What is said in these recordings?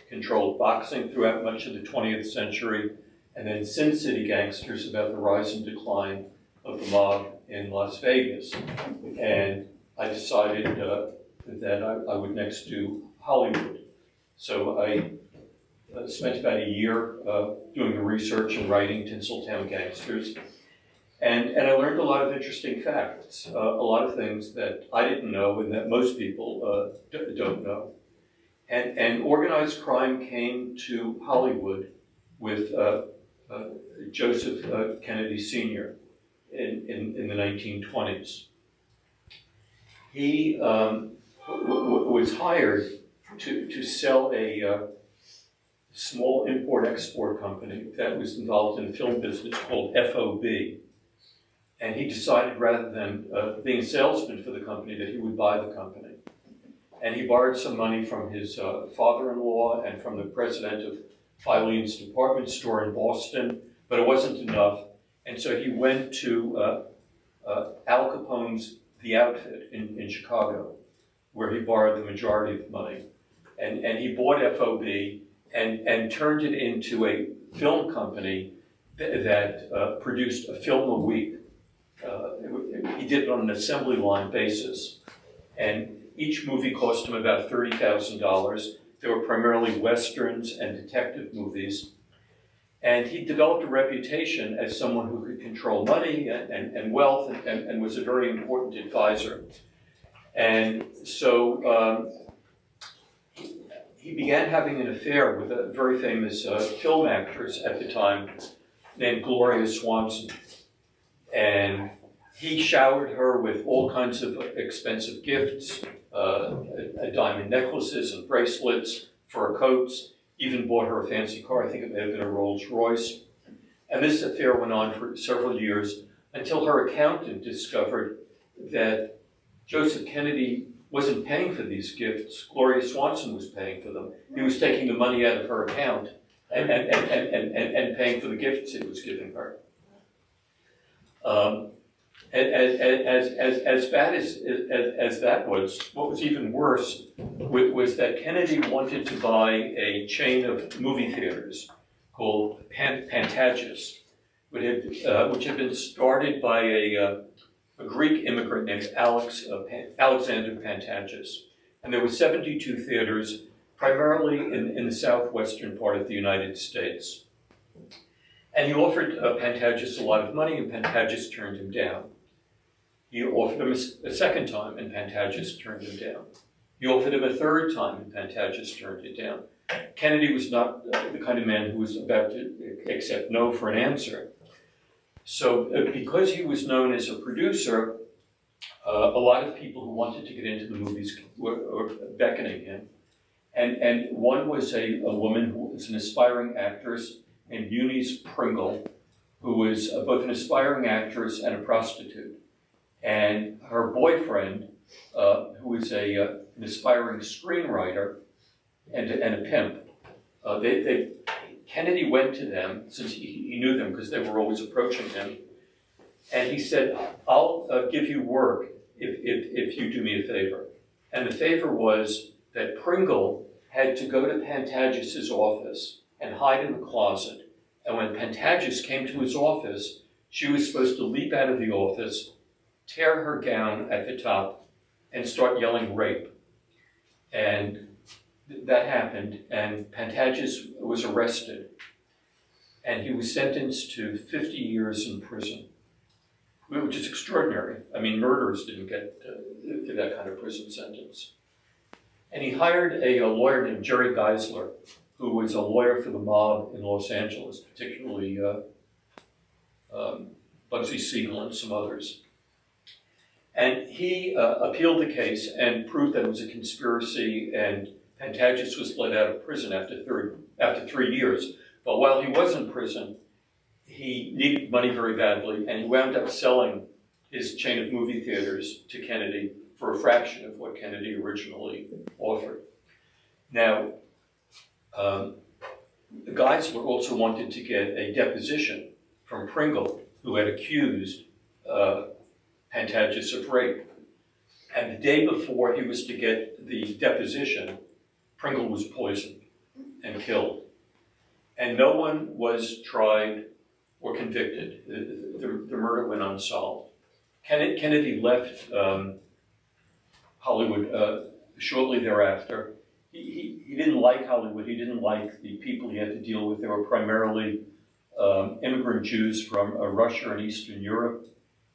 controlled boxing throughout much of the 20th century, and then Sin City Gangsters about the rise and decline of the mob in Las Vegas. And I decided that I would next do Hollywood. So I spent about a year doing the research and writing Tinseltown Gangsters. And I learned a lot of interesting facts, a lot of things that I didn't know and that most people don't know. And organized crime came to Hollywood with Joseph Kennedy Sr. in the 1920s. He was hired to sell a small import-export company that was involved in the film business called FOB. And he decided, rather than being a salesman for the company, that he would buy the company. And he borrowed some money from his father-in-law and from the president of Filene's department store in Boston, but it wasn't enough. And so he went to Al Capone's The Outfit in Chicago, where he borrowed the majority of the money. And he bought FOB and turned it into a film company that produced a film a week. He did it on an assembly line basis. And each movie cost him about $30,000. They were primarily westerns and detective movies. And he developed a reputation as someone who could control money and wealth and was a very important advisor. And so he began having an affair with a very famous film actress at the time named Gloria Swanson. And he showered her with all kinds of expensive gifts, diamond necklaces and bracelets, fur coats, even bought her a fancy car. I think it may have been a Rolls Royce. And this affair went on for several years until her accountant discovered that Joseph Kennedy wasn't paying for these gifts. Gloria Swanson was paying for them. He was taking the money out of her account and paying for the gifts he was giving her. As bad as that was, what was even worse was that Kennedy wanted to buy a chain of movie theaters called Pantages, which had been started by a Greek immigrant named Alexander Pantages. And there were 72 theaters, primarily in the southwestern part of the United States. And he offered Pantages a lot of money, and Pantages turned him down. He offered him a second time, and Pantages turned him down. He offered him a third time, and Pantages turned it down. Kennedy was not the kind of man who was about to accept no for an answer. So because he was known as a producer, a lot of people who wanted to get into the movies were beckoning him. And one was a woman who was an aspiring actress named Eunice Pringle, who was both an aspiring actress and a prostitute. And her boyfriend, who was an aspiring screenwriter and a pimp, Kennedy went to them, since he knew them because they were always approaching him, and he said, I'll give you work if you do me a favor. And the favor was that Pringle had to go to Pantages' office and hide in the closet. And when Pantages came to his office, she was supposed to leap out of the office, tear her gown at the top, and start yelling rape. And that happened, and Pantages was arrested. And he was sentenced to 50 years in prison, which is extraordinary. I mean, murderers didn't get that kind of prison sentence. And he hired a lawyer named Jerry Geisler, who was a lawyer for the mob in Los Angeles, particularly Bugsy Siegel and some others. And he appealed the case and proved that it was a conspiracy, and Pantages was let out of prison after 3 years. But while he was in prison, he needed money very badly, and he wound up selling his chain of movie theaters to Kennedy for a fraction of what Kennedy originally offered. Now, Geisler also wanted to get a deposition from Pringle, who had accused Pantages of rape. And the day before he was to get the deposition, Pringle was poisoned. and killed. And no one was tried or convicted. The murder went unsolved. Kennedy left Hollywood shortly thereafter. He didn't like Hollywood. He didn't like the people he had to deal with. They were primarily immigrant Jews from Russia and Eastern Europe.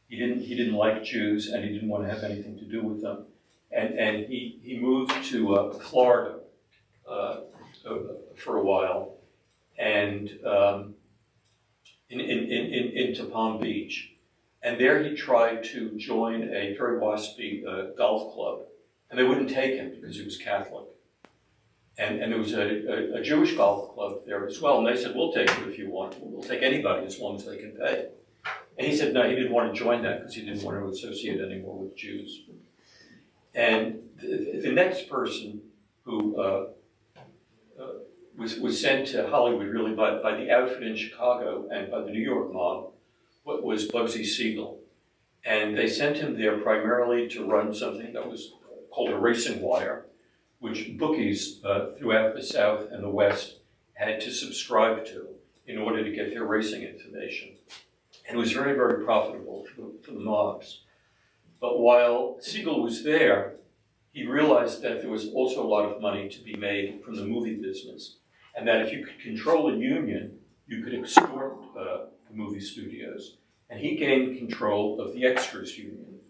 He didn't like Jews, and he didn't want to have anything to do with them. And he moved to Florida for a while, and into Palm Beach. And there he tried to join a very waspy golf club, and they wouldn't take him because he was Catholic. And there was a Jewish golf club there as well, and they said, we'll take you if you want. We'll take anybody as long as they can pay. And he said no, he didn't want to join that because he didn't want to associate anymore with Jews. And the next person who was sent to Hollywood really by the outfit in Chicago and by the New York mob was Bugsy Siegel. And they sent him there primarily to run something that was called a racing wire, which bookies throughout the South and the West had to subscribe to in order to get their racing information. And it was very, very profitable for the mobs. But while Siegel was there, he realized that there was also a lot of money to be made from the movie business, and that if you could control a union, you could extort the movie studios. And he gained control of the extras union.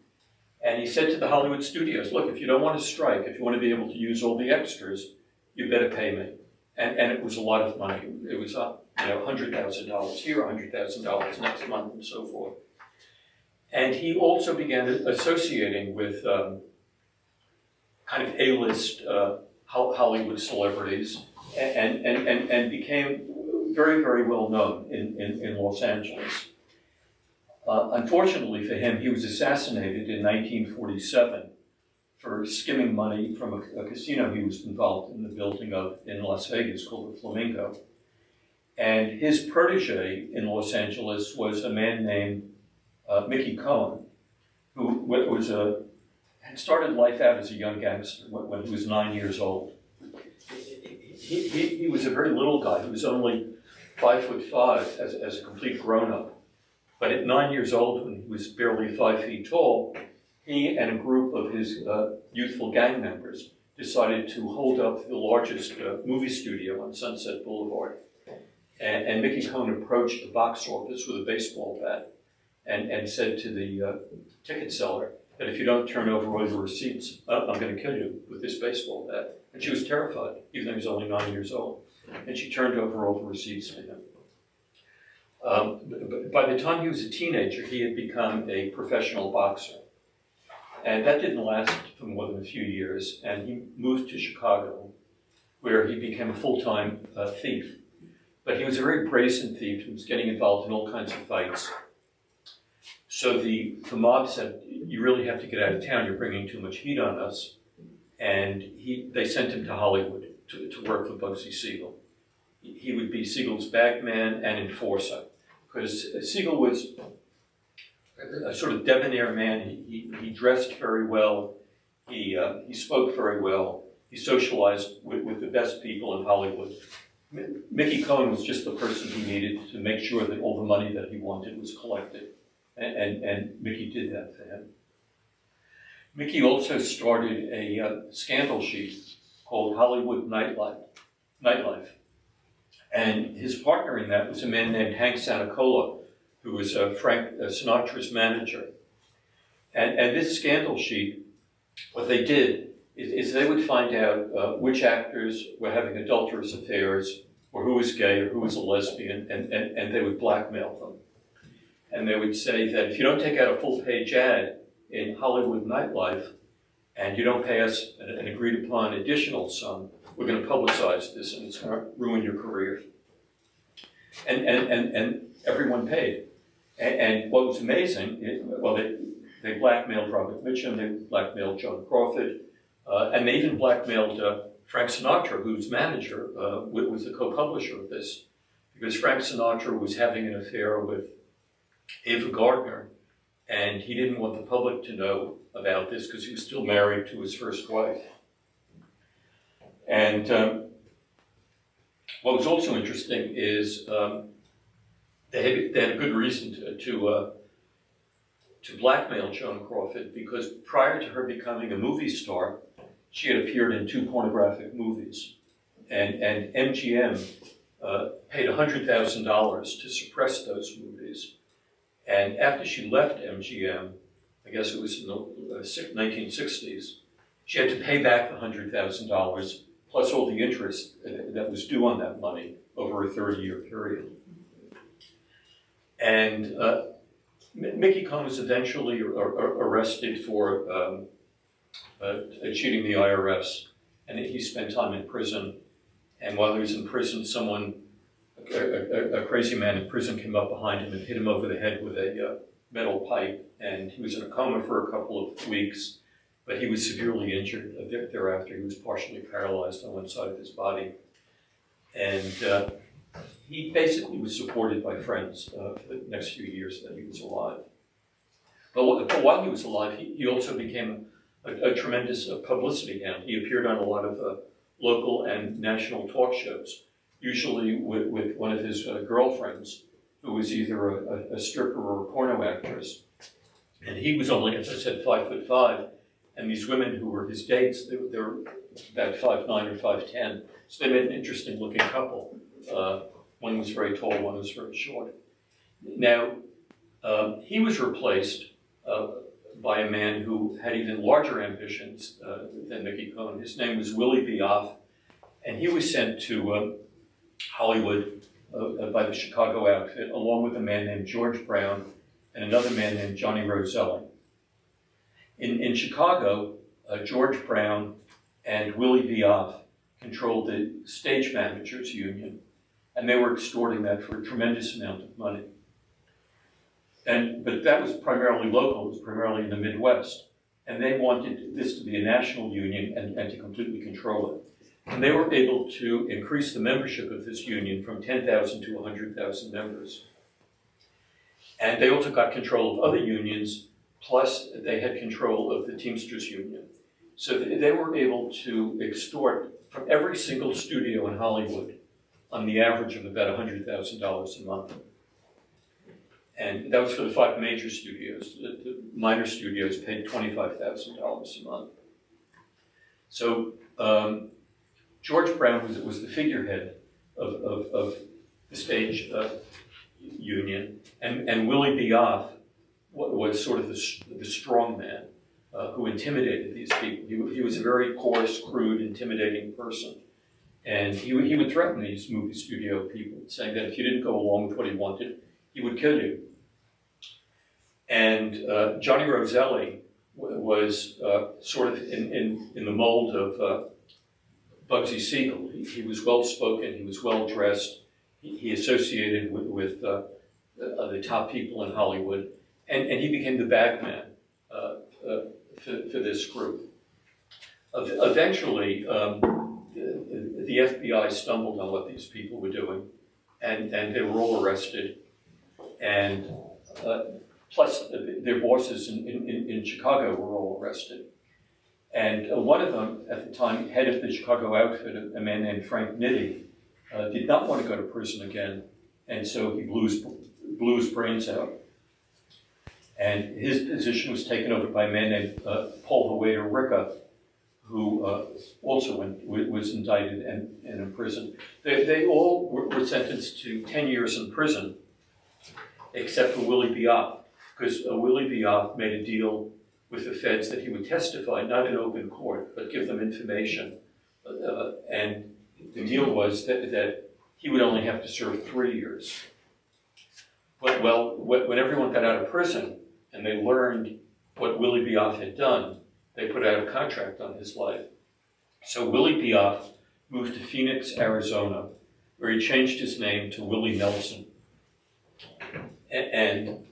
And he said to the Hollywood studios, look, if you don't want to strike, if you want to be able to use all the extras, you better pay me. And it was a lot of money. It was $100,000 here, $100,000 next month, and so forth. And he also began associating with kind of A-list Hollywood celebrities, and became very, very well known in Los Angeles. Unfortunately for him, he was assassinated in 1947 for skimming money from a casino he was involved in the building of in Las Vegas called the Flamingo. And his protege in Los Angeles was a man named Mickey Cohen, who had started life out as a young gangster when he was 9 years old. He was a very little guy. He was only 5'5" as a complete grown-up. But at 9 years old, when he was barely 5 feet tall, he and a group of his youthful gang members decided to hold up the largest movie studio on Sunset Boulevard. And Mickey Cohen approached the box office with a baseball bat and said to the ticket seller that if you don't turn over all your receipts, I'm going to kill you with this baseball bat. And she was terrified, even though he was only 9 years old. And she turned over all the receipts to him. By the time he was a teenager, he had become a professional boxer. And that didn't last for more than a few years. And he moved to Chicago, where he became a full-time thief. But he was a very brazen thief. He was getting involved in all kinds of fights. So the mob said, you really have to get out of town. You're bringing too much heat on us. And they sent him to Hollywood to work for Bugsy Siegel. He would be Siegel's bagman and enforcer, because Siegel was a sort of debonair man. He dressed very well. He spoke very well. He socialized with the best people in Hollywood. Mickey Cohen was just the person he needed to make sure that all the money that he wanted was collected. And Mickey did that for him. Mickey also started a scandal sheet called Hollywood Nightlife. And his partner in that was a man named Hank Sanacola, who was Frank Sinatra's manager. And this scandal sheet, what they did is they would find out which actors were having adulterous affairs, or who was gay, or who was a lesbian, and they would blackmail them. And they would say that if you don't take out a full-page ad in Hollywood Nightlife, and you don't pay us an agreed-upon additional sum, we're going to publicize this, and it's going to ruin your career. And everyone paid. And what was amazing, they blackmailed Robert Mitchum, they blackmailed Joan Crawford, and they even blackmailed Frank Sinatra, whose manager was the co-publisher of this, because Frank Sinatra was having an affair with Ava Gardner, and he didn't want the public to know about this because he was still married to his first wife. And what was also interesting is they had a good reason to blackmail Joan Crawford, because prior to her becoming a movie star, she had appeared in 2 pornographic movies. And MGM paid $100,000 to suppress those movies. And after she left MGM, I guess it was in the 1960s, she had to pay back the $100,000 plus all the interest that was due on that money over a 30-year period. And Mickey Cohn was eventually arrested for cheating the IRS, and he spent time in prison. And while he was in prison, a crazy man in prison came up behind him and hit him over the head with a metal pipe, and he was in a coma for a couple of weeks, but he was severely injured thereafter. He was partially paralyzed on one side of his body. And he basically was supported by friends for the next few years that he was alive. But while he was alive, he also became a tremendous publicity hound. He appeared on a lot of local and national talk shows, usually with one of his girlfriends, who was either a stripper or a porno actress. And he was only, as I said, 5'5", and these women who were his dates, they were about 5'9" or 5'10", so they made an interesting looking couple. One was very tall, one was very short. Now, he was replaced by a man who had even larger ambitions than Mickey Cohn. His name was Willie Bioff, and he was sent to Hollywood by the Chicago outfit, along with a man named George Brown and another man named Johnny Roselli. In Chicago, George Brown and Willie Bioff controlled the stage managers union, and they were extorting that for a tremendous amount of money. But that was primarily local, it was primarily in the Midwest. And they wanted this to be a national union and to completely control it. And they were able to increase the membership of this union from 10,000 to 100,000 members. And they also got control of other unions, plus they had control of the Teamsters Union. So they were able to extort from every single studio in Hollywood on the average of about $100,000 a month. And that was for the 5 major studios. The minor studios paid $25,000 a month. So George Brown was the figurehead of the stage union, and Willie Bioff was sort of the strong man who intimidated these people. He was a very coarse, crude, intimidating person. And he would threaten these movie studio people, saying that if you didn't go along with what he wanted, he would kill you. And Johnny Roselli was sort of in the mold of Bugsy Siegel. He was well-spoken, he was well-dressed, he associated with the top people in Hollywood, and he became the bagman for this group. Eventually, the FBI stumbled on what these people were doing, and they were all arrested. And plus, their bosses in Chicago were all arrested. And one of them, at the time, head of the Chicago outfit, a man named Frank Nitti, did not want to go to prison again, and so he blew his brains out. And his position was taken over by a man named Paul Hawader Ricca, who also was indicted and imprisoned. They all were sentenced to 10 years in prison, except for Willie Bioff, because Willie Bioff made a deal with the feds that he would testify, not in open court, but give them information. And the deal was that he would only have to serve 3 years. But when everyone got out of prison and they learned what Willie Bioff had done, they put out a contract on his life. So Willie Bioff moved to Phoenix, Arizona, where he changed his name to Willie Nelson. And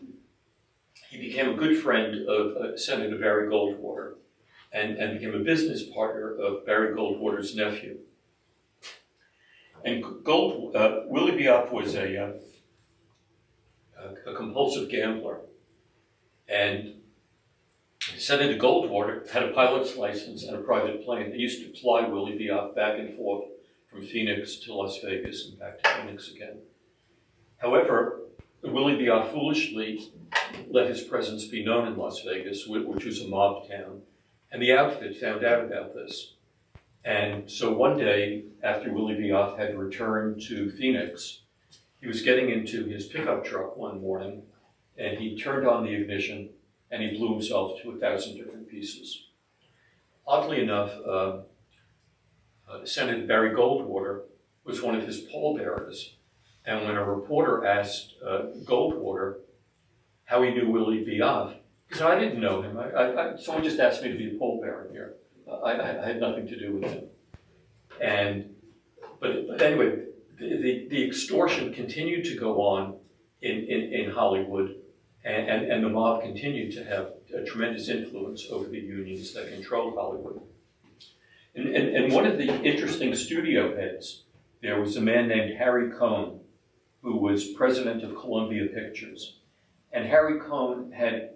he became a good friend of Senator Barry Goldwater and became a business partner of Barry Goldwater's nephew. And Willie Bioff was a compulsive gambler. And Senator Goldwater had a pilot's license and a private plane. They used to fly Willie Bioff back and forth from Phoenix to Las Vegas and back to Phoenix again. However, Willie Bioff foolishly let his presence be known in Las Vegas, which was a mob town, and the outfit found out about this. And so one day, after Willie Bioff had returned to Phoenix, he was getting into his pickup truck one morning, and he turned on the ignition, and he blew himself to 1,000 different pieces. Oddly enough, Senator Barry Goldwater was one of his pallbearers, and when a reporter asked Goldwater how he knew Willie Bioff, he said, I didn't know him. Someone just asked me to be a pallbearer here. I had nothing to do with him. But anyway, the extortion continued to go on in Hollywood, and the mob continued to have a tremendous influence over the unions that controlled Hollywood. And one of the interesting studio heads there was a man named Harry Cohn, who was president of Columbia Pictures. And Harry Cohn had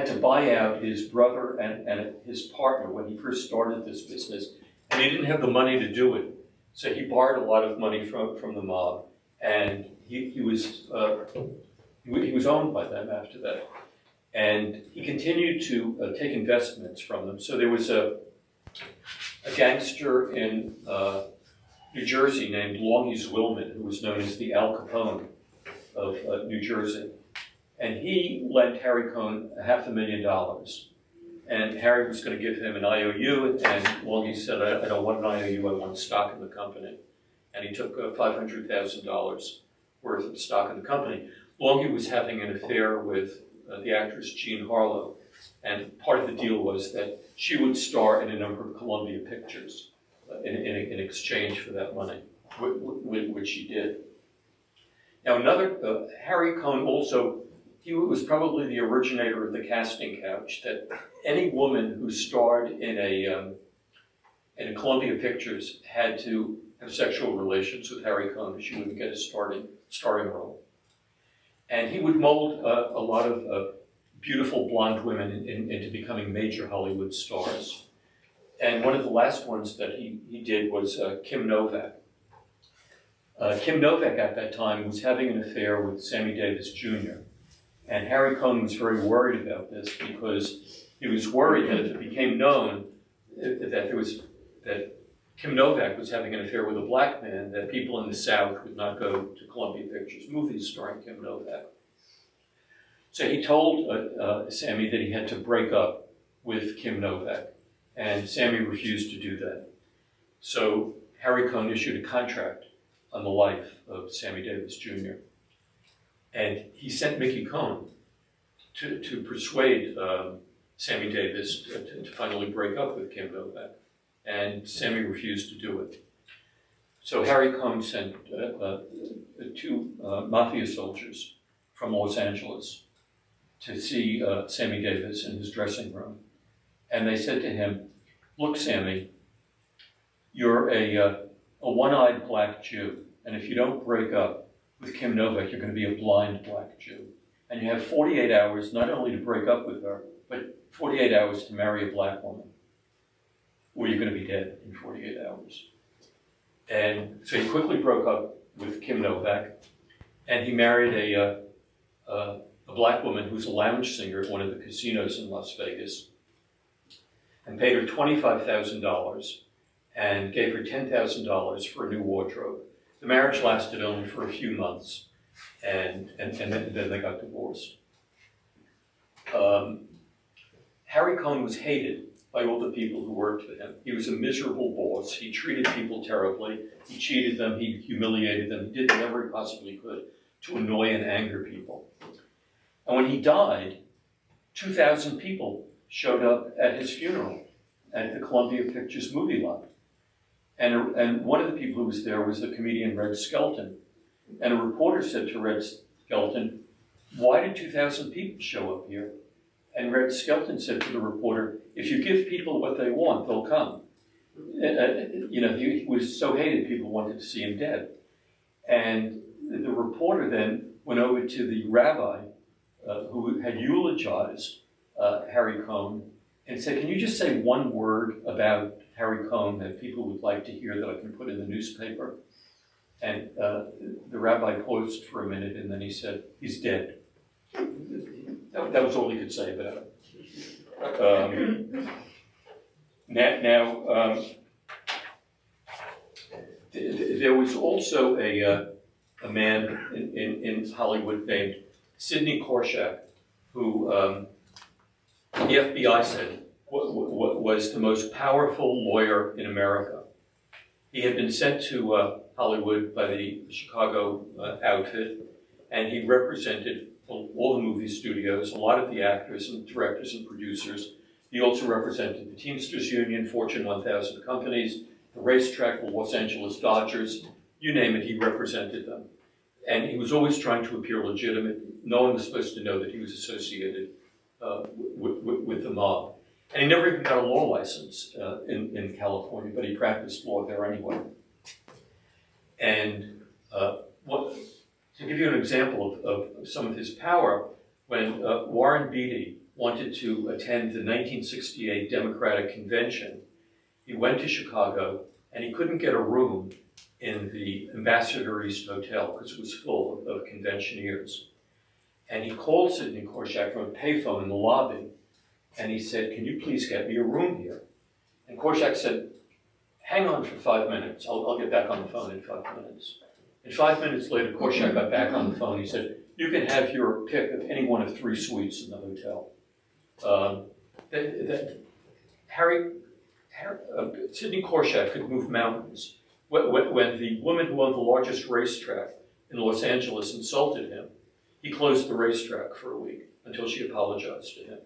to buy out his brother and his partner when he first started this business, and he didn't have the money to do it. So he borrowed a lot of money from the mob, and he was owned by them after that. And he continued to take investments from them. So there was a gangster in New Jersey named Longies Wilman, who was known as the Al Capone of New Jersey. And he lent Harry Cohn $500,000. And Harry was going to give him an IOU, and Longie said, I don't want an IOU, I want stock in the company. And he took $500,000 worth of stock in the company. Longie was having an affair with the actress Jean Harlow, and part of the deal was that she would star in a number of Columbia pictures in exchange for that money, which she did. Now Harry Cohn also, he was probably the originator of the casting couch, that any woman who starred in a Columbia Pictures had to have sexual relations with Harry Cohn, because she wouldn't get a starring role. And he would mold a lot of beautiful blonde women into becoming major Hollywood stars. And one of the last ones that he did was Kim Novak. Kim Novak at that time was having an affair with Sammy Davis Jr. And Harry Cohn was very worried about this, because he was worried that if it became known that Kim Novak was having an affair with a black man, that people in the South would not go to Columbia Pictures movies starring Kim Novak. So he told Sammy that he had to break up with Kim Novak, and Sammy refused to do that. So Harry Cohn issued a contract on the life of Sammy Davis Jr. And he sent Mickey Cohn to persuade Sammy Davis to finally break up with Kim Novak. And Sammy refused to do it. So Harry Cohn sent two mafia soldiers from Los Angeles to see Sammy Davis in his dressing room. And they said to him, look, Sammy, you're a one-eyed black Jew, and if you don't break up with Kim Novak, you're going to be a blind black Jew. And you have 48 hours not only to break up with her, but 48 hours to marry a black woman, or you're going to be dead in 48 hours. And so he quickly broke up with Kim Novak, and he married a black woman who's a lounge singer at one of the casinos in Las Vegas, and paid her $25,000 and gave her $10,000 for a new wardrobe. The marriage lasted only for a few months, and then they got divorced. Harry Cohn was hated by all the people who worked for him. He was a miserable boss. He treated people terribly. He cheated them. He humiliated them. He did whatever he possibly could to annoy and anger people. And when he died, 2,000 people showed up at his funeral at the Columbia Pictures movie lot. And one of the people who was there was the comedian Red Skelton. And a reporter said to Red Skelton, why did 2,000 people show up here? And Red Skelton said to the reporter, if you give people what they want, they'll come. He was so hated, people wanted to see him dead. And the reporter then went over to the rabbi who had eulogized Harry Cohn and said, can you just say one word about Harry Cohn, that people would like to hear that I can put in the newspaper. And the rabbi paused for a minute, and then he said, he's dead. That was all he could say about it. There was also a man in Hollywood named Sidney Korshak, who the FBI said was the most powerful lawyer in America. He had been sent to Hollywood by the Chicago outfit, and he represented all the movie studios, a lot of the actors and directors and producers. He also represented the Teamsters Union, Fortune 1000 companies, the racetrack, the Los Angeles Dodgers, you name it, he represented them. And he was always trying to appear legitimate. No one was supposed to know that he was associated with the mob. And he never even got a law license in California, but he practiced law there anyway. And to give you an example of some of his power, when Warren Beatty wanted to attend the 1968 Democratic Convention, he went to Chicago and he couldn't get a room in the Ambassador East Hotel because it was full of conventioneers. And he called Sidney Korshak from a payphone in the lobby, and he said, "Can you please get me a room here?" And Korshak said, "Hang on for 5 minutes. I'll get back on the phone in 5 minutes." And 5 minutes later, Korshak got back on the phone. He said, "You can have your pick of any one of 3 suites in the hotel." Sidney Korshak could move mountains. When the woman who owned the largest racetrack in Los Angeles insulted him, he closed the racetrack for a week until she apologized to him.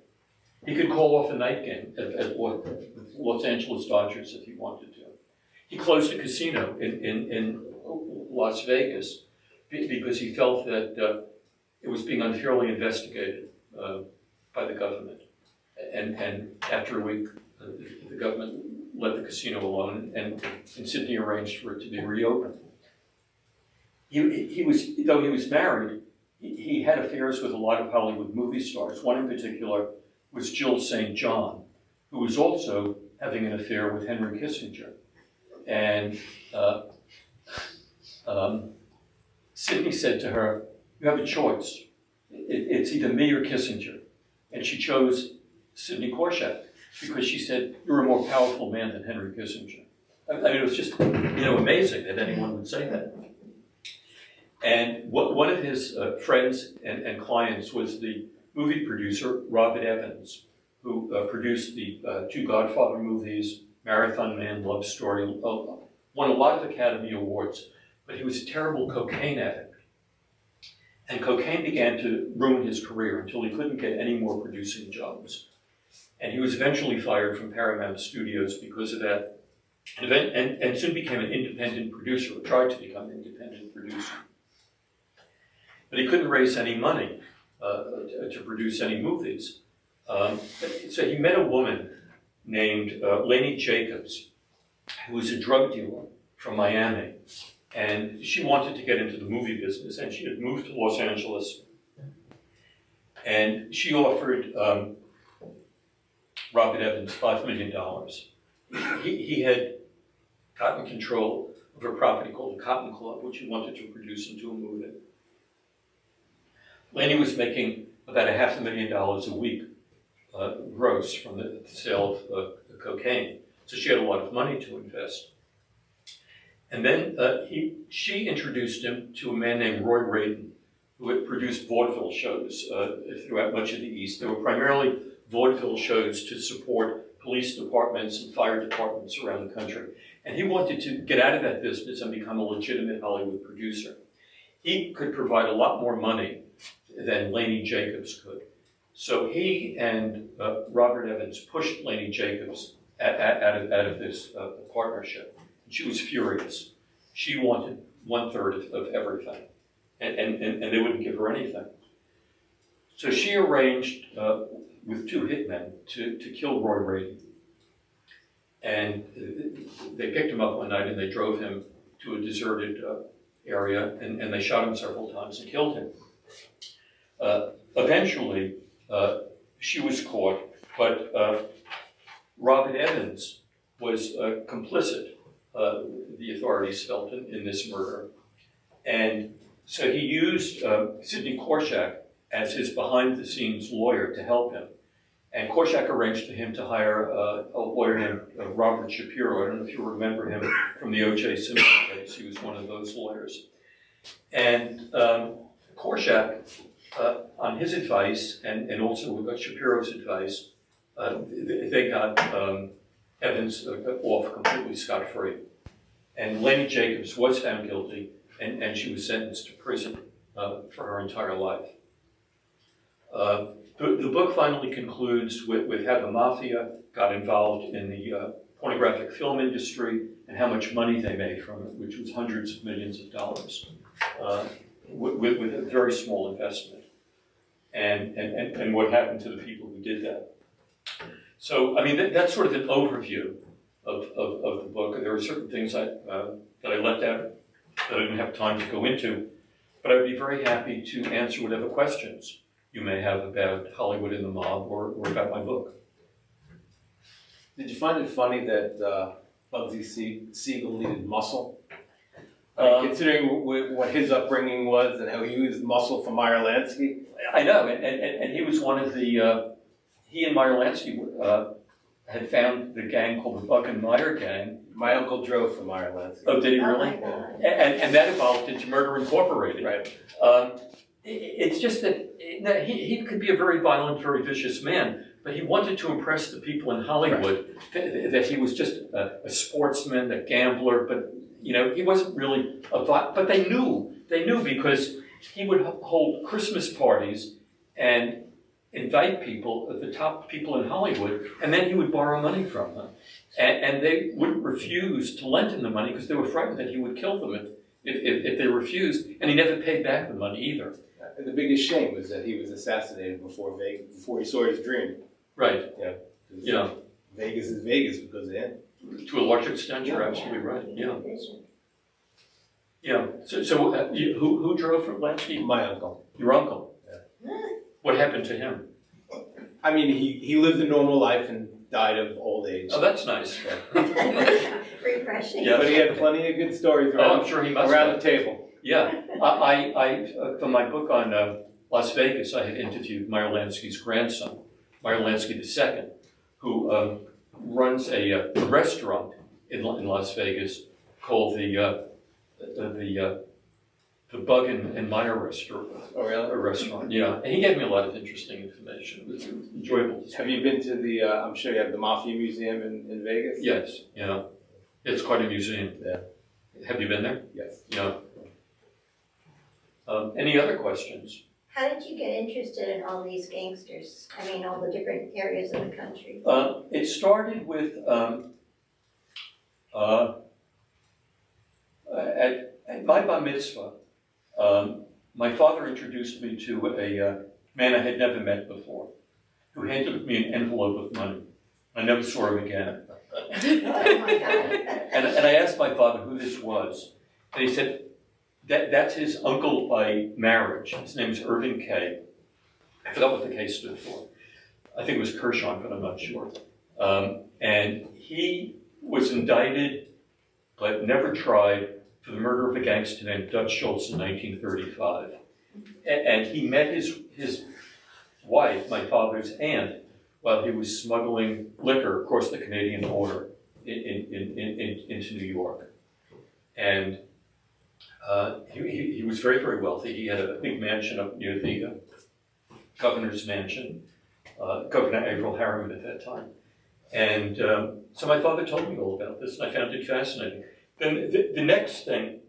He could call off a night game at Los Angeles Dodgers if he wanted to. He closed a casino in Las Vegas because he felt that it was being unfairly investigated by the government. And after a week, the government let the casino alone, and Sidney arranged for it to be reopened. Though he was married, he had affairs with a lot of Hollywood movie stars. One in particular was Jill St. John, who was also having an affair with Henry Kissinger. And Sidney said to her, "You have a choice. It's either me or Kissinger." And she chose Sidney Korshak because she said, "You're a more powerful man than Henry Kissinger." I mean, it was just, amazing that anyone would say that. And one of his friends and clients was the movie producer, Robert Evans, who produced the 2 Godfather movies, Marathon Man, Love Story, won a lot of Academy Awards, but he was a terrible cocaine addict. And cocaine began to ruin his career until he couldn't get any more producing jobs. And he was eventually fired from Paramount Studios because of that, and soon became an independent producer, or tried to become an independent producer. But he couldn't raise any money to produce any movies. So he met a woman named Lainey Jacobs, who was a drug dealer from Miami. And she wanted to get into the movie business, and she had moved to Los Angeles. And she offered Robert Evans $5 million. He had gotten control of a property called the Cotton Club, which he wanted to produce into a movie. Lainey was making about $500,000 a week gross from the sale of cocaine. So she had a lot of money to invest. And then she introduced him to a man named Roy Radin, who had produced vaudeville shows throughout much of the East. They were primarily vaudeville shows to support police departments and fire departments around the country. And he wanted to get out of that business and become a legitimate Hollywood producer. He could provide a lot more money than Lainey Jacobs could. So he and Robert Evans pushed Lainey Jacobs out of this partnership. She was furious. She wanted 1/3 of everything, and they wouldn't give her anything. So she arranged with 2 hitmen to kill Roy Radin. And they picked him up one night and they drove him to a deserted area, and they shot him several times and killed him. Eventually, she was caught, but Robert Evans was complicit, the authorities felt, in this murder. And so he used Sidney Korshak as his behind-the-scenes lawyer to help him. And Korshak arranged for him to hire a lawyer named Robert Shapiro. I don't know if you remember him from the O.J. Simpson case. He was one of those lawyers. And Korshak, on his advice, and also with Shapiro's advice, they got Evans off completely scot-free. And Laney Jacobs was found guilty, and she was sentenced to prison for her entire life. The book finally concludes with how the mafia got involved in the pornographic film industry and how much money they made from it, which was hundreds of millions of dollars, with a very small investment, and what happened to the people who did that. So, I mean, that's sort of an overview of the book. There are certain things that I left out that I didn't have time to go into, but I would be very happy to answer whatever questions you may have about Hollywood and the mob or about my book. Did you find it funny that Bugsy Siegel needed muscle? Considering what his upbringing was and how he used muscle for Meyer Lansky? I know, and he was one of the, he and Meyer Lansky had found the gang called the Buck and Meyer Gang. My uncle drove for Meyer Lansky. Oh, did he really? And that evolved into Murder Incorporated. Right. It's just that he could be a very violent, very vicious man, but he wanted to impress the people in Hollywood that he was just a sportsman, a gambler, but you know, he wasn't really but they knew because he would hold Christmas parties and invite people, the top people in Hollywood, and then he would borrow money from them. And they wouldn't refuse to lend him the money because they were frightened that he would kill them if they refused, and he never paid back the money either. And the biggest shame was that he was assassinated before he saw his dream. Right. Yeah. Vegas is Vegas because of him. To a large extent, you're absolutely right. Yeah. Yeah. So who drove from Lansky? My uncle. Your uncle. Yeah. What happened to him? I mean, he lived a normal life and died of old age. Oh, that's nice. Refreshing. Yeah. But he had plenty of good stories around, I'm sure he must around have. the table. Yeah. I for my book on Las Vegas, I had interviewed Meyer Lansky's grandson, Meyer Lansky II, who runs a restaurant in Las Vegas called the Bug and Meyer restaurant. Oh, really? A restaurant, yeah. And he gave me a lot of interesting information. It was enjoyable. Have you been to the, I'm sure you have the Mafia Museum in Vegas? Yes, yeah. It's quite a museum. Yeah. Have you been there? Yes. Yeah. Any other questions? How did you get interested in all these gangsters? I mean, all the different areas of the country. It started with, at my bar mitzvah, my father introduced me to a man I had never met before, who handed me an envelope of money. I never saw him again. Oh my God. And I asked my father who this was. And he said, that's his uncle by marriage. His name is Irving K. I forgot what the K stood for. I think it was Kershon, but I'm not sure. And he was indicted, but never tried, for the murder of a gangster named Dutch Schultz in 1935. And he met his wife, my father's aunt, while he was smuggling liquor across the Canadian border into New York. And he was very, very wealthy. He had a big mansion up near the governor's mansion, Governor Averell Harriman at that time. And so my father told me all about this, and I found it fascinating. Then the next thing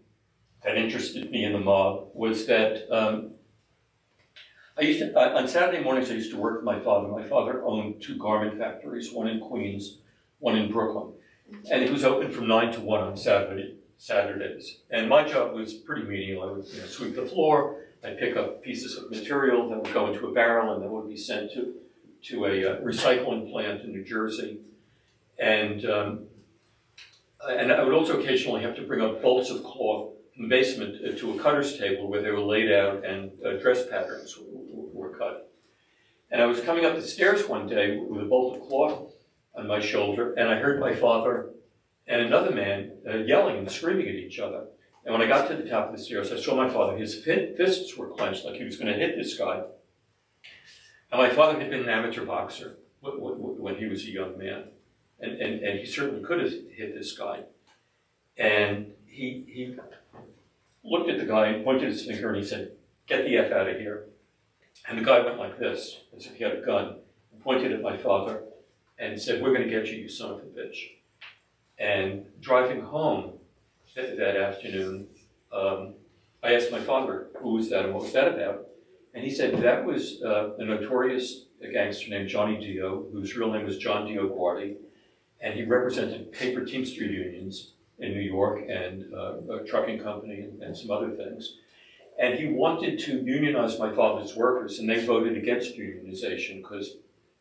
that interested me in the mob was that I used to, on Saturday mornings I used to work with my father. My father owned 2 garment factories, one in Queens, one in Brooklyn. And it was open from 9 to 1 on Saturdays. And my job was pretty menial. I would sweep the floor, I'd pick up pieces of material that would go into a barrel and that would be sent to a recycling plant in New Jersey. And I would also occasionally have to bring up bolts of cloth from the basement to a cutter's table where they were laid out and dress patterns were cut. And I was coming up the stairs one day with a bolt of cloth on my shoulder, and I heard my father and another man yelling and screaming at each other. And when I got to the top of the stairs, I saw my father. His fists were clenched like he was going to hit this guy. And my father had been an amateur boxer when he was a young man. And he certainly could have hit this guy. And he looked at the guy and pointed his finger and he said, "Get the F out of here." And the guy went like this, as if he had a gun, and pointed at my father and said, "We're going to get you, you son of a bitch." And driving home that afternoon, I asked my father, "Who was that and what was that about?" And he said that was a notorious gangster named Johnny Dio, whose real name was John Dio Guardi, and he represented paper teamster unions in New York and a trucking company and some other things. And he wanted to unionize my father's workers, and they voted against unionization because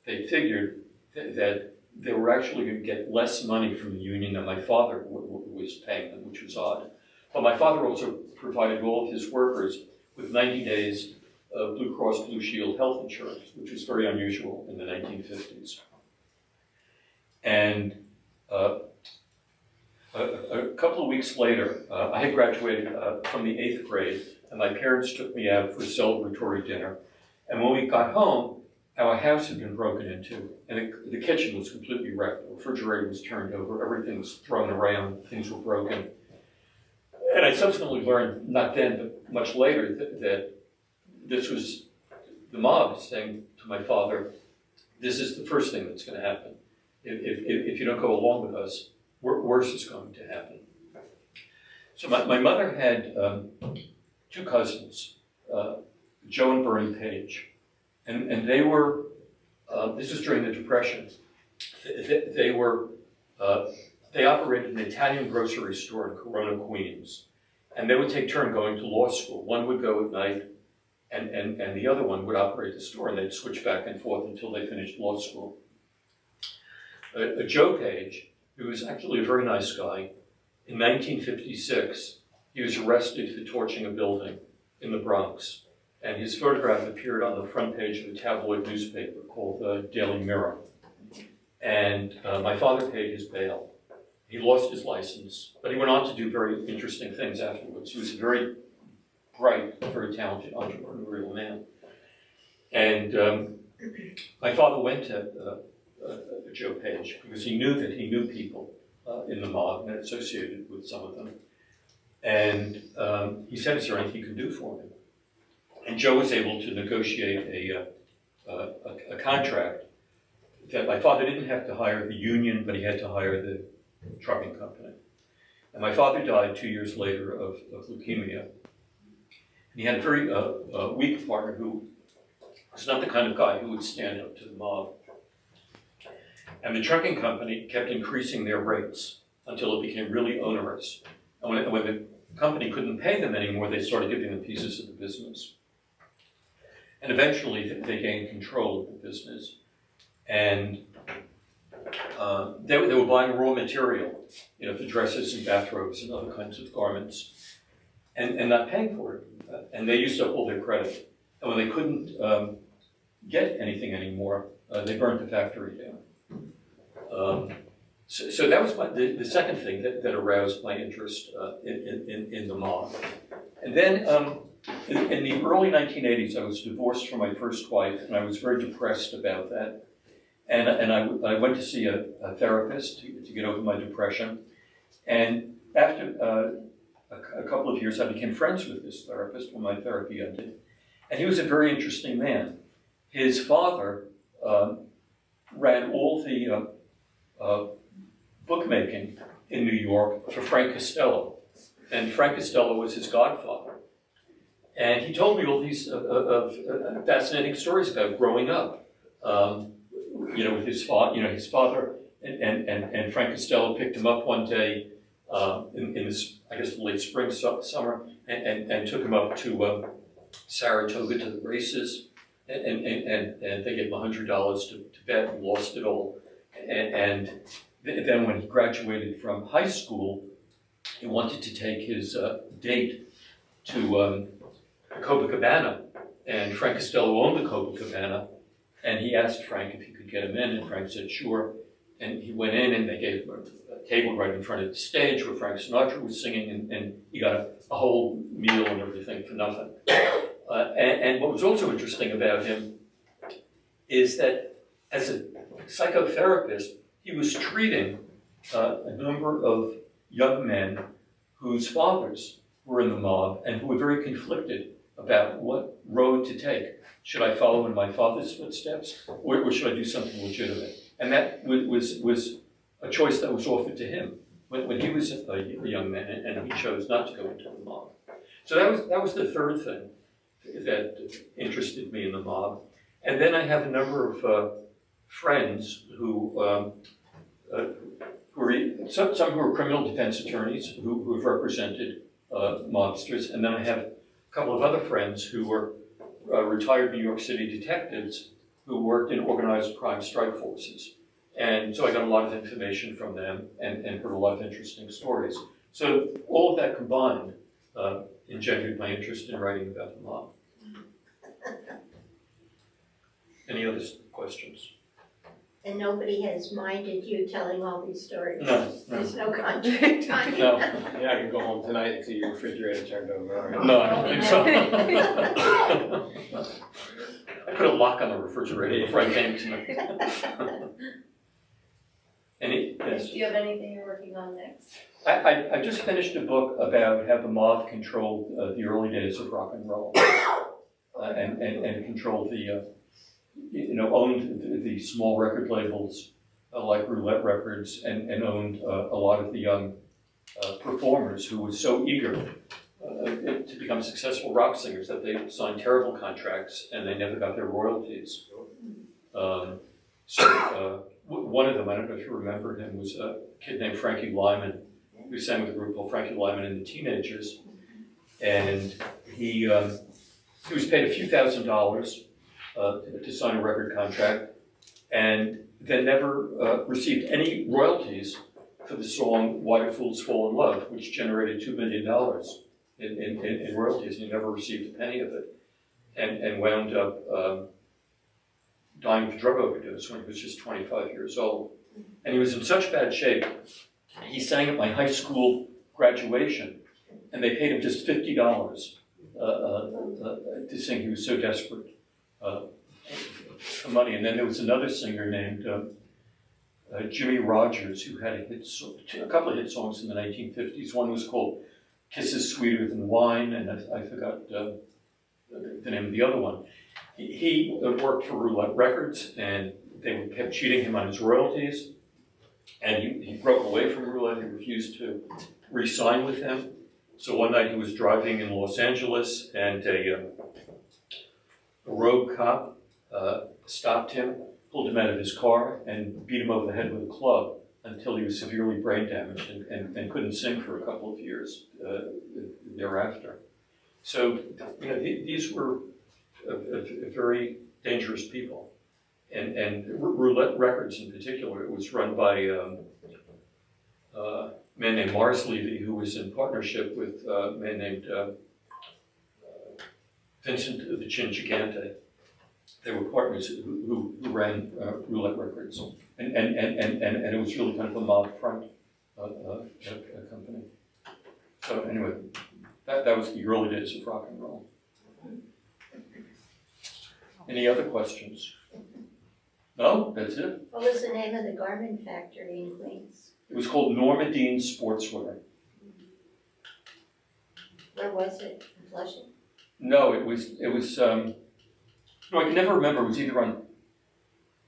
they figured that they were actually going to get less money from the union than my father was paying them, which was odd. But my father also provided all of his workers with 90 days of Blue Cross Blue Shield health insurance, which was very unusual in the 1950s. And a couple of weeks later, I had graduated from the 8th grade, and my parents took me out for a celebratory dinner. And when we got home, our house had been broken into, and the kitchen was completely wrecked. The refrigerator was turned over, everything was thrown around, things were broken. And I subsequently learned, not then, but much later, that this was the mob saying to my father, "This is the first thing that's going to happen. If you don't go along with us, worse is going to happen." So my mother had 2 cousins, Joe and Bernie Page. And they were, this was during the Depression, they operated an Italian grocery store in Corona, Queens. And they would take turn going to law school. One would go at night, and the other one would operate the store, and they'd switch back and forth until they finished law school. Joe Page, who was actually a very nice guy, in 1956, he was arrested for torching a building in the Bronx. And his photograph appeared on the front page of a tabloid newspaper called the Daily Mirror. And my father paid his bail. He lost his license, but he went on to do very interesting things afterwards. He was a very bright, very talented entrepreneurial man. And my father went to Joe Page because he knew that he knew people in the mob and associated with some of them. And he said, "Is there anything you can do for me?" And Joe was able to negotiate a contract that my father didn't have to hire the union, but he had to hire the trucking company. And my father died 2 years later of leukemia. And he had a very weak partner who was not the kind of guy who would stand up to the mob. And the trucking company kept increasing their rates until it became really onerous. And when the company couldn't pay them anymore, they started giving them pieces of the business. And eventually, they gained control of the business. And they were buying raw material, for dresses and bathrobes and other kinds of garments, and not paying for it. And they used up all their credit. And when they couldn't get anything anymore, they burnt the factory down. So that was the second thing that aroused my interest in the mob. And then in the early 1980s, I was divorced from my first wife, and I was very depressed about that. And I went to see a therapist to get over my depression. And after a couple of years, I became friends with this therapist when my therapy ended. And he was a very interesting man. His father ran all the bookmaking in New York for Frank Costello. And Frank Costello was his godfather. And he told me all these fascinating stories about growing up. With his father and Frank Costello picked him up one day in this, I guess, late spring, summer, and took him up to Saratoga to the races, and they gave him $100 to bet, and lost it all. And then when he graduated from high school, he wanted to take his date to Copacabana, and Frank Costello owned the Copacabana, and he asked Frank if he could get him in, and Frank said sure, And he went in and they gave him a table right in front of the stage where Frank Sinatra was singing, and he got a whole meal and everything for nothing. And what was also interesting about him is that as a psychotherapist, he was treating a number of young men whose fathers were in the mob and who were very conflicted about what road to take. Should I follow in my father's footsteps, or should I do something legitimate? And that was a choice that was offered to him when he was a young man, and he chose not to go into the mob. So that was the third thing that interested me in the mob. And then I have a number of friends who some who are criminal defense attorneys who have represented mobsters, and then I have a couple of other friends who were retired New York City detectives who worked in organized crime strike forces. And so I got a lot of information from them and heard a lot of interesting stories. So all of that combined engendered my interest in writing about the mob. Any other questions? And nobody has minded you telling all these stories? No. There's no contract on it? No. Yeah, I can go home tonight and see your refrigerator turned over. Right? No, I don't think so. I put a lock on the refrigerator before I came tonight. Yes. Do you have anything you're working on next? I just finished a book about how the mob controlled the early days of rock and roll, and controlled the, owned the small record labels like Roulette Records, and owned a lot of the young performers who were so eager to become successful rock singers that they signed terrible contracts and they never got their royalties. One of them, I don't know if you remember him, was a kid named Frankie Lyman, who sang with a group called Frankie Lyman and the Teenagers. And he was paid a few $1,000s to sign a record contract, and then never received any royalties for the song Why Do Fools Fall in Love, which generated $2 million in royalties, and he never received a penny of it, and wound up dying of drug overdose when he was just 25 years old. And he was in such bad shape, he sang at my high school graduation, and they paid him just $50 to sing. He was so desperate for money. And then there was another singer named Jimmy Rogers, who had a couple of hit songs in the 1950s. One was called Kisses Sweeter Than Wine, and I forgot the name of the other one. He worked for Roulette Records, and they kept cheating him on his royalties. And he broke away from Roulette. He refused to re-sign with them. So one night he was driving in Los Angeles, and a rogue cop stopped him, pulled him out of his car, and beat him over the head with a club until he was severely brain damaged and couldn't sing for a couple of years thereafter. So these were very dangerous people. And Roulette Records in particular, it was run by a man named Mars Levy, who was in partnership with a man named Vincent the Chin Gigante. They were partners who ran Roulette Records. And it was really kind of a mob front company. So anyway, that was the early days of rock and roll. Any other questions? No, that's it. What was the name of the garment factory in Queens? It was called Norma Dean Sportswear. Where was it? In Flushing? No, it was. No, I can never remember. It was either on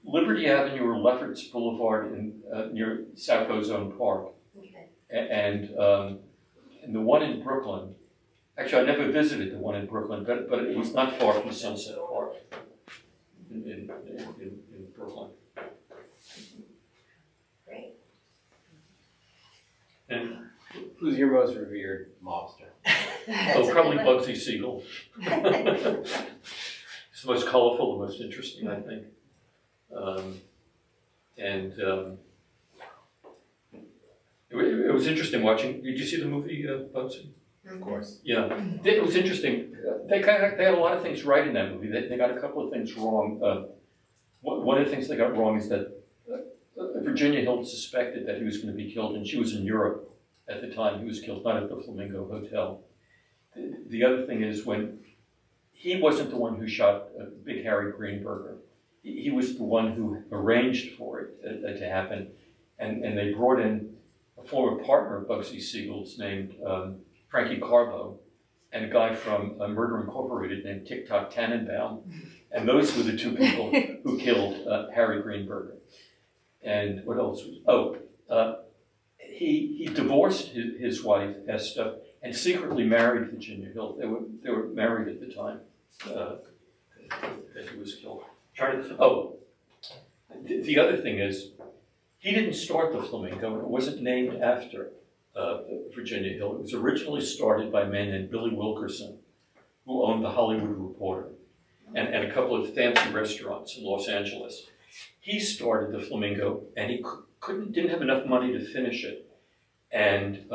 Liberty Avenue or Lefferts Boulevard near South Ozone Park. Okay. And the one in Brooklyn. Actually, I never visited the one in Brooklyn, but it was not far from Sunset Park in Brooklyn. Great. And Who's your most revered mobster? probably Bugsy Siegel. It's the most colorful, the most interesting, I think. It was interesting watching. Did you see the movie Bugsy? Of course. Yeah, it was interesting. They had a lot of things right in that movie. They got a couple of things wrong. One of the things they got wrong is that Virginia Hill suspected that he was going to be killed, and she was in Europe at the time he was killed, not at the Flamingo Hotel. The other thing is, when he wasn't the one who shot Big Harry Greenberger, he was the one who arranged for it to happen, and they brought in a former partner of Bugsy Siegel's named Frankie Carbo, and a guy from Murder Incorporated named Tic Tac Tannenbaum, and those were the two people who killed Harry Greenberger. And what else was? He divorced his wife Esther and secretly married Virginia Hill. They were married at the time that he was killed. The other thing is, he didn't start the Flamingo. It wasn't named after Virginia Hill. It was originally started by a man named Billy Wilkerson, who owned the Hollywood Reporter and a couple of fancy restaurants in Los Angeles. He started the Flamingo, and he didn't have enough money to finish it. And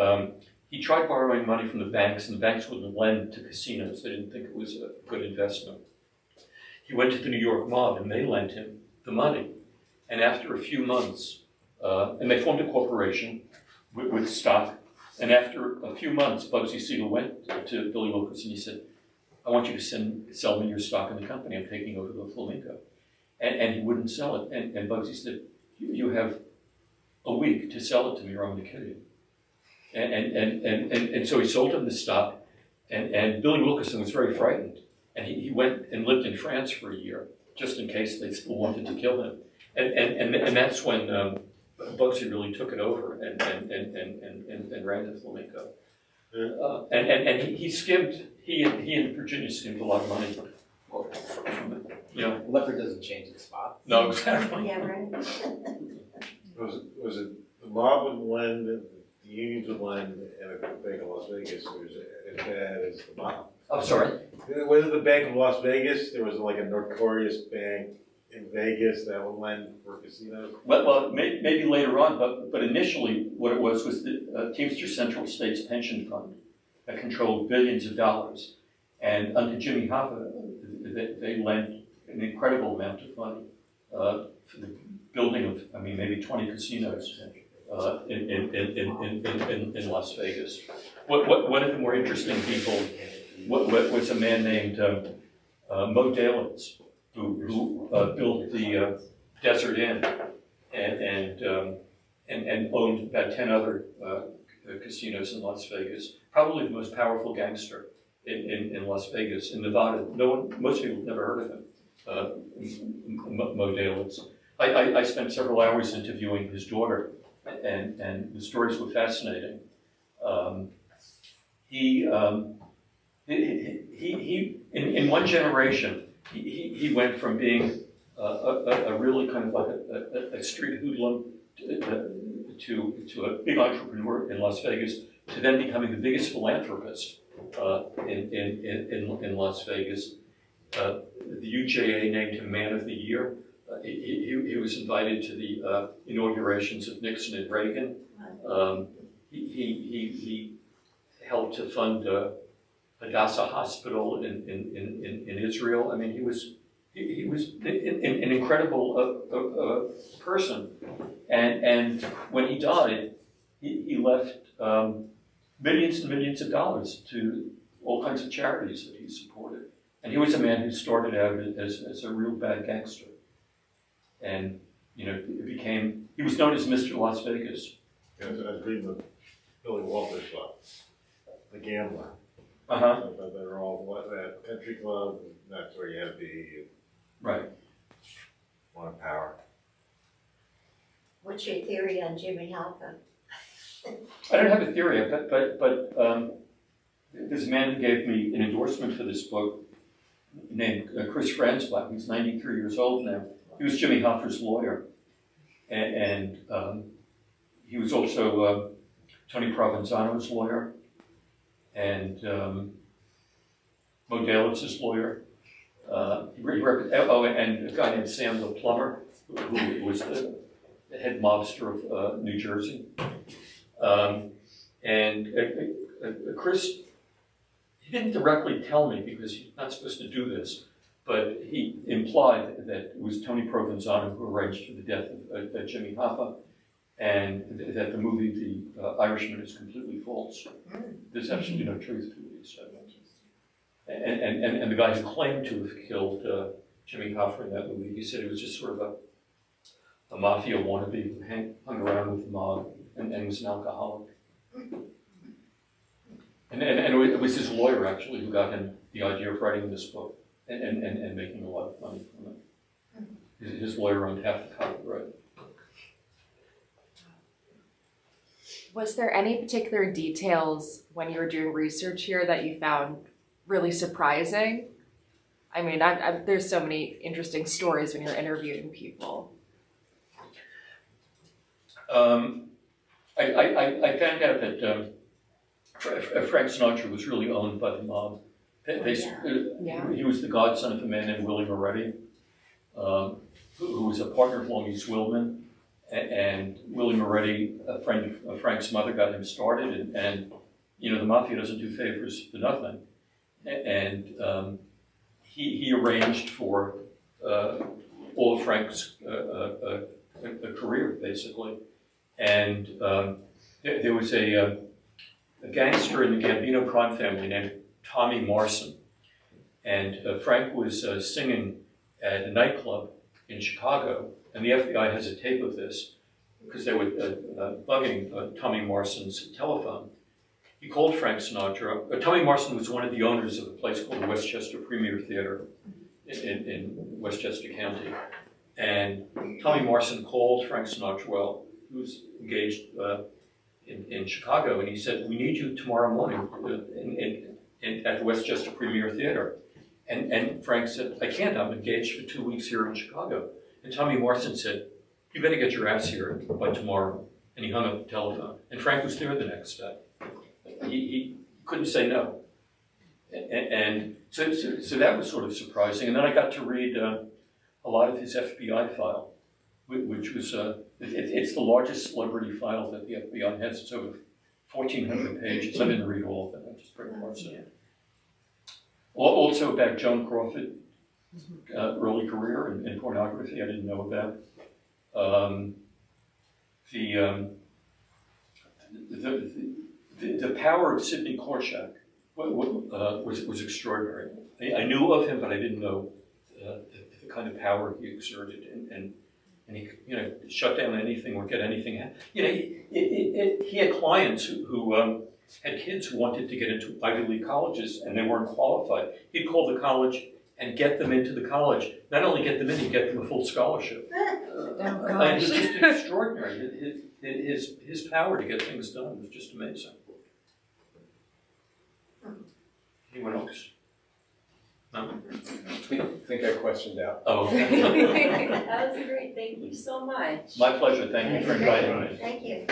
he tried borrowing money from the banks, and the banks wouldn't lend to casinos. They didn't think it was a good investment. He went to the New York mob, and they lent him the money. And after a few months, and they formed a corporation with stock, and after a few months, Bugsy Siegel went to Billy Wilkerson. He said, "I want you to sell me your stock in the company. I'm taking over the Flamingo." And he wouldn't sell it. And Bugsy said, "You have a week to sell it to me, or I'm going to kill you." And so he sold him the stock, and Billy Wilkerson was very frightened. And he went and lived in France for a year, just in case they still wanted to kill him. And that's when Bugsy really took it over and ran the Flamingo. And he and Virginia skimmed a lot of money from it. You know, Leopard doesn't change its spot. no, exactly. Yeah, right. Was it the mob would lend, the unions would lend, and the Bank of Las Vegas was as bad as the mob? I'm sorry. Was it the Bank of Las Vegas? There was like a notorious bank in Vegas that would lend for casinos? Well, maybe later on, but initially what it was the Teamster Central States Pension Fund that controlled billions of dollars. And under Jimmy Hoffa, they lent an incredible amount of money for the building of, maybe 20 casinos in Las Vegas. One of the more interesting people was a man named Mo Dalens, who built the Desert Inn and owned about 10 other casinos in Las Vegas. Probably the most powerful gangster in Las Vegas, in Nevada. Most people have never heard of him, Mo Dalens. I spent several hours interviewing his daughter, and the stories were fascinating. In one generation, he went from being a really kind of like a street hoodlum to a big entrepreneur in Las Vegas, to then becoming the biggest philanthropist in Las Vegas. The UJA named him Man of the Year. He was invited to the inaugurations of Nixon and Reagan. He helped to fund Hadassah Hospital in Israel. He was an incredible person. And when he died, he left millions and millions of dollars to all kinds of charities that he supported. And he was a man who started out as a real bad gangster. And, he was known as Mr. Las Vegas. I was reading the Billy Walters book, The Gambler. Uh-huh. But they're all at country club, and that's where you have the Right. want power. What's your theory on Jimmy Hoffa? I don't have a theory, but there's a man who gave me an endorsement for this book named Chris Franzblatt. He's 93 years old now. He was Jimmy Hoffa's lawyer. And he was also Tony Provenzano's lawyer, and Mo Dalens' lawyer. And a guy named Sam the Plumber, who was the head mobster of New Jersey. Chris, he didn't directly tell me, because he's not supposed to do this, but he implied that it was Tony Provenzano who arranged for the death of Jimmy Hoffa, and that the movie The Irishman is completely false. There's absolutely no truth to what he said. And the guy who claimed to have killed Jimmy Hoffa in that movie, he said he was just sort of a mafia wannabe who hung around with the mob and was an alcoholic. And it was his lawyer, actually, who got him the idea of writing this book and making a lot of money from it. His lawyer owned half the copyright. Was there any particular details when you were doing research here that you found really surprising? I mean, there's so many interesting stories when you're interviewing people. I found out that Frank Sinatra was really owned by the mob. He was the godson of a man named Willie Moretti, who was a partner of Long East Willman. And Willie Moretti, a friend of Frank's mother, got him started. And you know, the mafia doesn't do favors for nothing. And he arranged for all of Frank's career, basically. And there was a gangster in the Gambino crime family named Tommy Marson. And Frank was singing at a nightclub in Chicago, and the FBI has a tape of this because they were bugging Tommy Marson's telephone. He called Frank Sinatra. Tommy Marson was one of the owners of a place called the Westchester Premier Theater in Westchester County. And Tommy Marson called Frank Sinatra, well, who was engaged in Chicago, and he said, "We need you tomorrow morning at the Westchester Premier Theater." And Frank said, "I can't, I'm engaged for 2 weeks here in Chicago." And Tommy Marson said, "You better get your ass here by tomorrow." And he hung up the telephone. And Frank was there the next day. He couldn't say no. And so that was sort of surprising. And then I got to read a lot of his FBI file, which was, it's the largest celebrity file that the FBI has. It's over 1,400 pages. I didn't read all of it, I just pretty much said. Also about Joan Crawford, early career in pornography I didn't know about. The power of Sidney Korshak was extraordinary. I knew of him, but I didn't know the kind of power he exerted, and he shut down anything or get anything. He had clients who had kids who wanted to get into Ivy League colleges and they weren't qualified. He'd call the college and get them into the college. Not only get them in, he'd get them a full scholarship. Oh, And it gosh. was just extraordinary. His power to get things done was just amazing. Anyone else? No? I think I questioned out. Oh, okay. That was great, thank you so much. My pleasure. Thank you for inviting me. Thank you.